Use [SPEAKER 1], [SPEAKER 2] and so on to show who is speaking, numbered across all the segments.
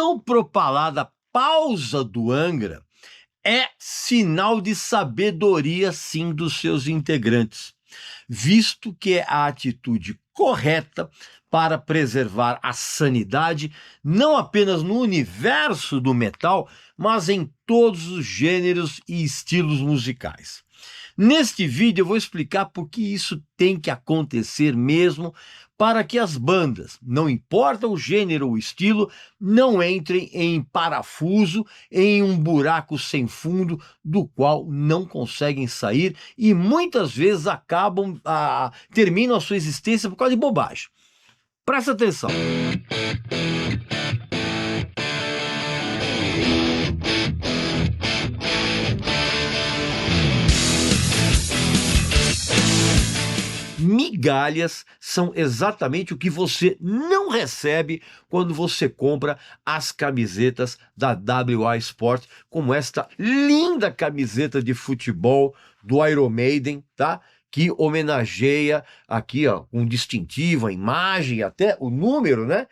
[SPEAKER 1] tão propalada pausa do Angra é sinal de sabedoria, sim, dos seus integrantes, visto que é a atitude correta para preservar a sanidade, não apenas no universo do metal, mas em todos os gêneros e estilos musicais. Neste vídeo eu vou explicar por que isso tem que acontecer mesmo, para que as bandas, não importa o gênero ou o estilo, não entrem em parafuso, em um buraco sem fundo do qual não conseguem sair e muitas vezes terminam a sua existência por causa de bobagem. Presta atenção. Migalhas são exatamente o que você não recebe quando você compra as camisetas da WA Sport, como esta linda camiseta de futebol do Iron Maiden, tá? Que homenageia aqui, ó, um distintivo, a imagem, até o número, né?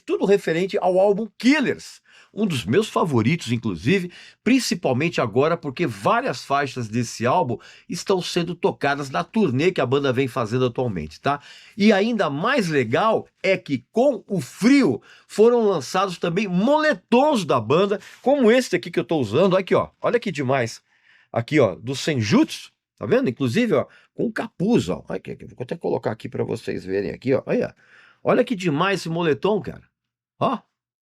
[SPEAKER 1] Tudo referente ao álbum Killers, um dos meus favoritos, inclusive, principalmente agora porque várias faixas desse álbum estão sendo tocadas na turnê que a banda vem fazendo atualmente, tá? E ainda mais legal é que com o frio foram lançados também moletons da banda, como esse aqui que eu tô usando, aqui ó, olha que demais, aqui ó, do Senjutsu, tá vendo? Inclusive ó, com capuz, ó, vou até colocar aqui para vocês verem aqui, ó, olha que demais esse moletom, cara, ó.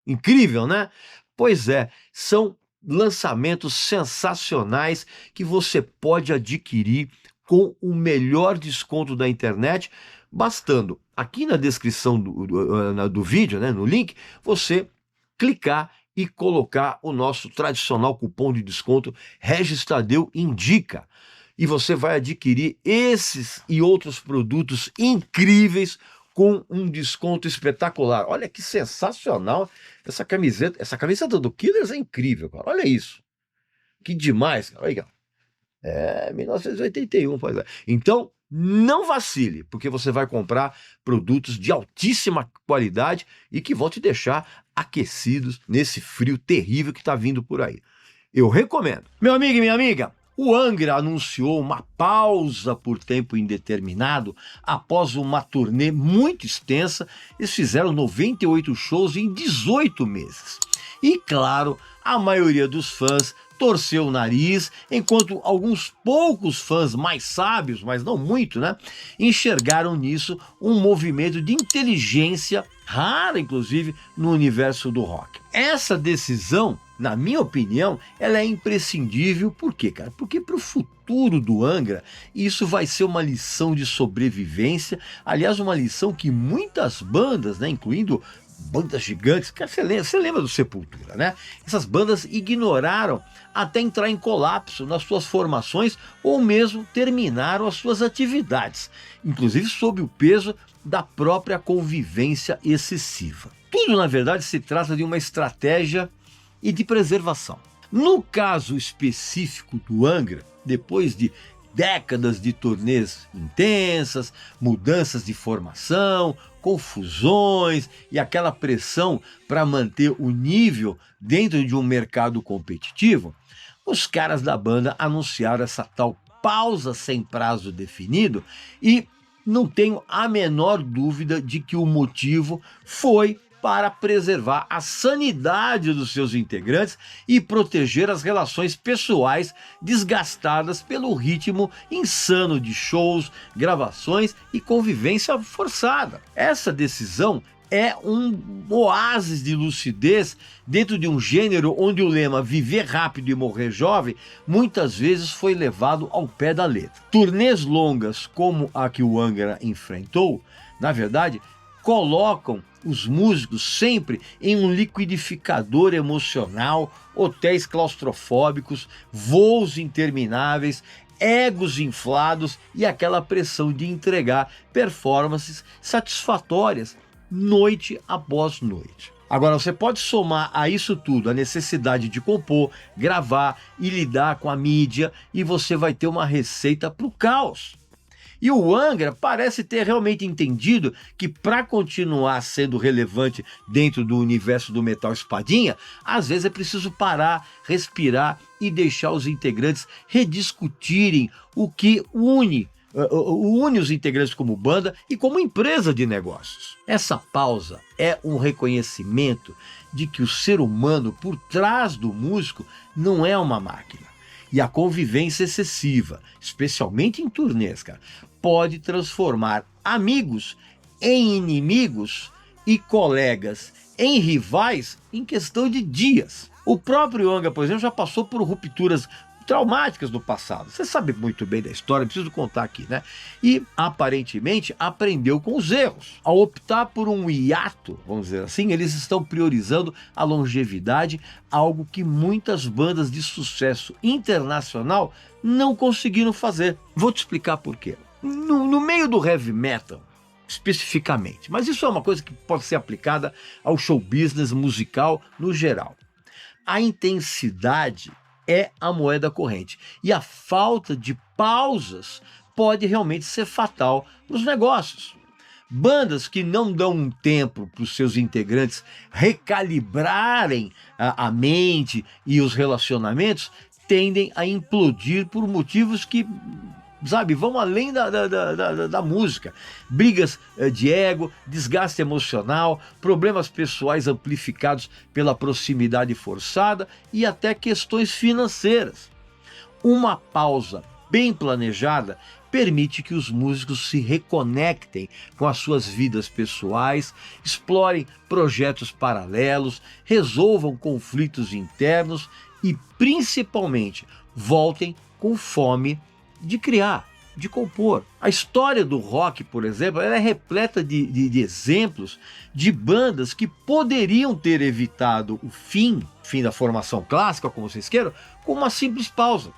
[SPEAKER 1] Incrível, né? Pois é, são lançamentos sensacionais que você pode adquirir com o melhor desconto da internet, bastando aqui na descrição do vídeo, né, no link, você clicar e colocar o nosso tradicional cupom de desconto Regis Tadeu Indica. E você vai adquirir esses e outros produtos incríveis com um desconto espetacular. Olha que sensacional essa camiseta. Essa camiseta do Killers é incrível, cara. Olha isso. Que demais, cara. Olha aí, 1981, pois é. Então, não vacile, porque você vai comprar produtos de altíssima qualidade e que vão te deixar aquecidos nesse frio terrível que está vindo por aí. Eu recomendo. Meu amigo e minha amiga, o Angra anunciou uma pausa por tempo indeterminado após uma turnê muito extensa. Eles fizeram 98 shows em 18 meses. E claro, a maioria dos fãs torceu o nariz, enquanto alguns poucos fãs mais sábios, mas não muito, né, enxergaram nisso um movimento de inteligência rara, inclusive, no universo do rock. Essa decisão, na minha opinião, ela é imprescindível. Por quê, cara? Porque para o futuro do Angra, isso vai ser uma lição de sobrevivência. Aliás, uma lição que muitas bandas, né, incluindo bandas gigantes, que você lembra do Sepultura, né? Essas bandas ignoraram até entrar em colapso nas suas formações ou mesmo terminaram as suas atividades, inclusive sob o peso da própria convivência excessiva. Tudo, na verdade, se trata de uma estratégia e de preservação. No caso específico do Angra, depois de décadas de turnês intensas, mudanças de formação, confusões e aquela pressão para manter o nível dentro de um mercado competitivo, os caras da banda anunciaram essa tal pausa sem prazo definido e não tenho a menor dúvida de que o motivo foi para preservar a sanidade dos seus integrantes e proteger as relações pessoais desgastadas pelo ritmo insano de shows, gravações e convivência forçada. Essa decisão é um oásis de lucidez dentro de um gênero onde o lema viver rápido e morrer jovem muitas vezes foi levado ao pé da letra. Turnês longas como a que o Angra enfrentou, na verdade, colocam os músicos sempre em um liquidificador emocional, hotéis claustrofóbicos, voos intermináveis, egos inflados e aquela pressão de entregar performances satisfatórias noite após noite. Agora, você pode somar a isso tudo a necessidade de compor, gravar e lidar com a mídia e você vai ter uma receita para o caos. E o Angra parece ter realmente entendido que para continuar sendo relevante dentro do universo do metal espadinha, às vezes é preciso parar, respirar e deixar os integrantes rediscutirem o que une os integrantes como banda e como empresa de negócios. Essa pausa é um reconhecimento de que o ser humano por trás do músico não é uma máquina. E a convivência excessiva, especialmente em turnês, cara, pode transformar amigos em inimigos e colegas em rivais em questão de dias. O próprio Angra, por exemplo, já passou por rupturas traumáticas no passado. Você sabe muito bem da história, preciso contar aqui, né? E aparentemente aprendeu com os erros. Ao optar por um hiato, vamos dizer assim, eles estão priorizando a longevidade, algo que muitas bandas de sucesso internacional não conseguiram fazer. Vou te explicar por quê. No meio do heavy metal, especificamente, mas isso é uma coisa que pode ser aplicada ao show business musical no geral. A intensidade é a moeda corrente. E a falta de pausas pode realmente ser fatal para os negócios. Bandas que não dão um tempo para os seus integrantes recalibrarem a mente e os relacionamentos tendem a implodir por motivos que, sabe, vão além da música. Brigas de ego, desgaste emocional, problemas pessoais amplificados pela proximidade forçada e até questões financeiras. Uma pausa bem planejada permite que os músicos se reconectem com as suas vidas pessoais, explorem projetos paralelos, resolvam conflitos internos e, principalmente, voltem com fome de criar, de compor. A história do rock, por exemplo, ela é repleta de exemplos de bandas que poderiam ter evitado o fim da formação clássica, como vocês queiram, com uma simples pausa.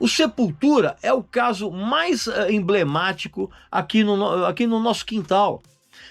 [SPEAKER 1] O Sepultura é o caso mais emblemático aqui no nosso quintal.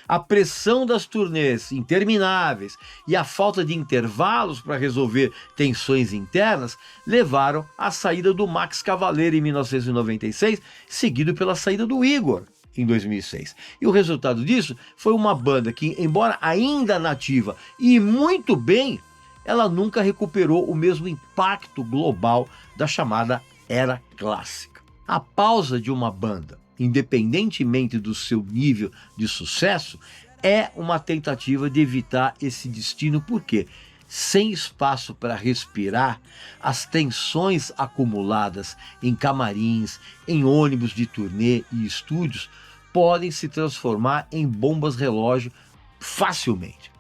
[SPEAKER 1] A pressão das turnês intermináveis e a falta de intervalos para resolver tensões internas levaram à saída do Max Cavalera em 1996, seguido pela saída do Igor em 2006. E o resultado disso foi uma banda que, embora ainda nativa e muito bem, ela nunca recuperou o mesmo impacto global da chamada Era Clássica. A pausa de uma banda, independentemente do seu nível de sucesso, é uma tentativa de evitar esse destino, porque sem espaço para respirar, as tensões acumuladas em camarins, em ônibus de turnê e estúdios podem se transformar em bombas relógio facilmente.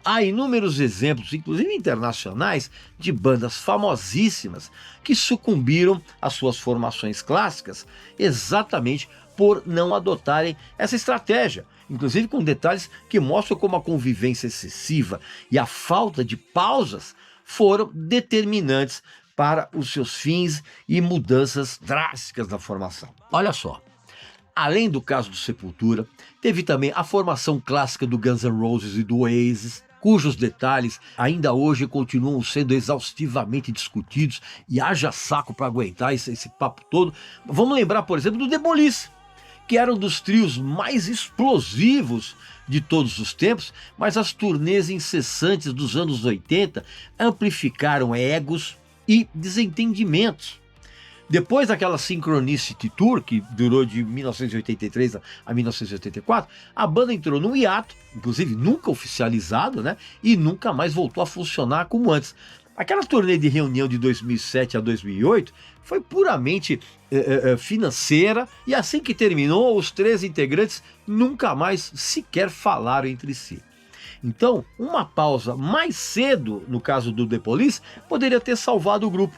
[SPEAKER 1] Há inúmeros exemplos, inclusive internacionais, de bandas famosíssimas que sucumbiram às suas formações clássicas exatamente por não adotarem essa estratégia, inclusive com detalhes que mostram como a convivência excessiva e a falta de pausas foram determinantes para os seus fins e mudanças drásticas na formação. Olha só, além do caso do Sepultura, teve também a formação clássica do Guns N' Roses e do Oasis, cujos detalhes ainda hoje continuam sendo exaustivamente discutidos e haja saco para aguentar esse papo todo. Vamos lembrar, por exemplo, do The Police, que era um dos trios mais explosivos de todos os tempos, mas as turnês incessantes dos anos 80 amplificaram egos e desentendimentos. Depois daquela Synchronicity Tour, que durou de 1983 a 1984, a banda entrou num hiato, inclusive nunca oficializado, né? E nunca mais voltou a funcionar como antes. Aquela turnê de reunião de 2007 a 2008 foi puramente financeira, e assim que terminou, os três integrantes nunca mais sequer falaram entre si. Então, uma pausa mais cedo, no caso do The Police, poderia ter salvado o grupo.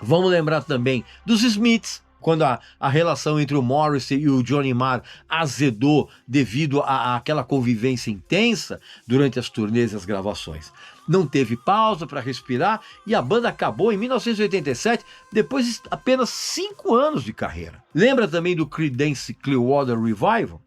[SPEAKER 1] Vamos lembrar também dos Smiths, quando a relação entre o Morrissey e o Johnny Marr azedou devido àquela convivência intensa durante as turnês e as gravações. Não teve pausa para respirar e a banda acabou em 1987, depois de apenas 5 anos de carreira. Lembra também do Creedence Clearwater Revival?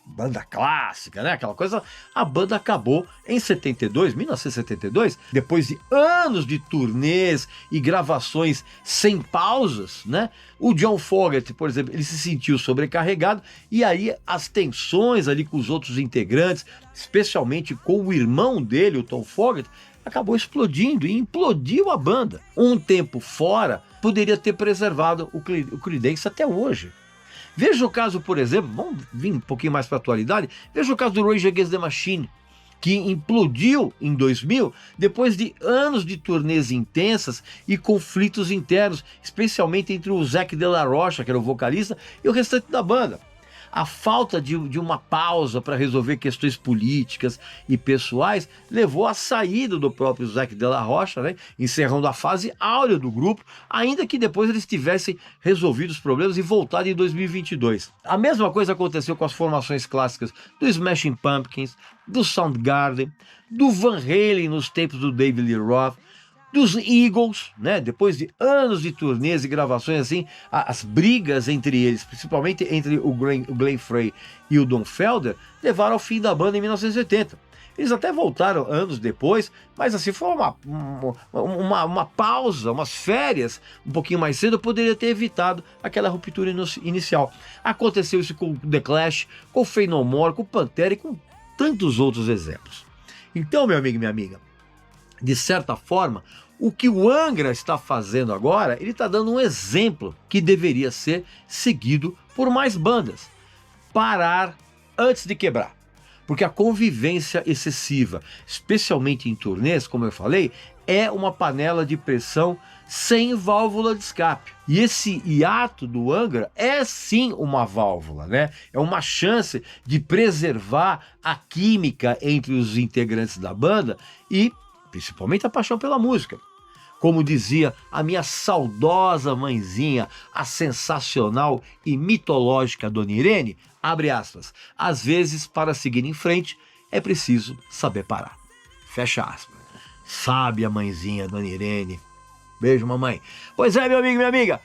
[SPEAKER 1] banda clássica, né? Aquela coisa. A banda acabou em 1972, depois de anos de turnês e gravações sem pausas, né? O John Fogerty, por exemplo, ele se sentiu sobrecarregado e aí as tensões ali com os outros integrantes, especialmente com o irmão dele, o Tom Fogerty, acabou explodindo e implodiu a banda. Um tempo fora poderia ter preservado o Creedence até hoje. Veja o caso, por exemplo, vamos vir um pouquinho mais para a atualidade, veja o caso do Rage Against the Machine, que implodiu em 2000 depois de anos de turnês intensas e conflitos internos, especialmente entre o Zac de la Rocha, que era o vocalista, e o restante da banda. A falta de uma pausa para resolver questões políticas e pessoais levou à saída do próprio Zac de la Rocha, né, encerrando a fase áurea do grupo, ainda que depois eles tivessem resolvido os problemas e voltado em 2022. A mesma coisa aconteceu com as formações clássicas do Smashing Pumpkins, do Soundgarden, do Van Halen nos tempos do David Lee Roth, dos Eagles, né? Depois de anos de turnês e gravações assim, as brigas entre eles, principalmente entre o Glenn Frey e o Don Felder, levaram ao fim da banda em 1980. Eles até voltaram anos depois, mas assim, foi uma pausa, umas férias um pouquinho mais cedo, poderia ter evitado aquela ruptura inicial. Aconteceu isso com The Clash, com o Faith No More, com o Pantera e com tantos outros exemplos. Então, meu amigo e minha amiga, de certa forma, o que o Angra está fazendo agora, ele está dando um exemplo que deveria ser seguido por mais bandas. Parar antes de quebrar. Porque a convivência excessiva, especialmente em turnês, como eu falei, é uma panela de pressão sem válvula de escape. E esse hiato do Angra é sim uma válvula, né? É uma chance de preservar a química entre os integrantes da banda e principalmente a paixão pela música. Como dizia a minha saudosa mãezinha, a sensacional e mitológica Dona Irene, abre aspas, às vezes para seguir em frente é preciso saber parar. Fecha aspas. Sabe a mãezinha Dona Irene. Beijo, mamãe. Pois é, meu amigo e minha amiga,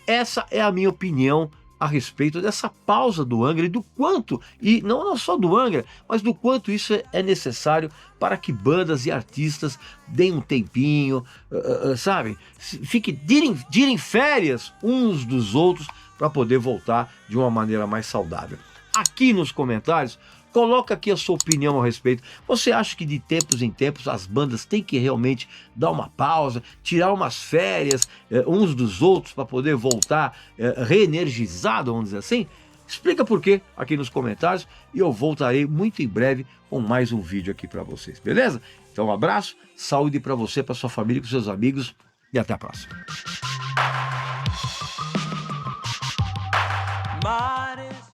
[SPEAKER 1] essa é a minha opinião a respeito dessa pausa do Angra e do quanto, e não só do Angra, mas do quanto isso é necessário para que bandas e artistas deem um tempinho, sabe? Tirem férias uns dos outros para poder voltar de uma maneira mais saudável. Aqui nos comentários, coloca aqui a sua opinião a respeito. Você acha que de tempos em tempos as bandas têm que realmente dar uma pausa, tirar umas férias uns dos outros para poder voltar reenergizado, vamos dizer assim? Explica por quê aqui nos comentários e eu voltarei muito em breve com mais um vídeo aqui para vocês, beleza? Então um abraço, saúde para você, para sua família, com seus amigos e até a próxima.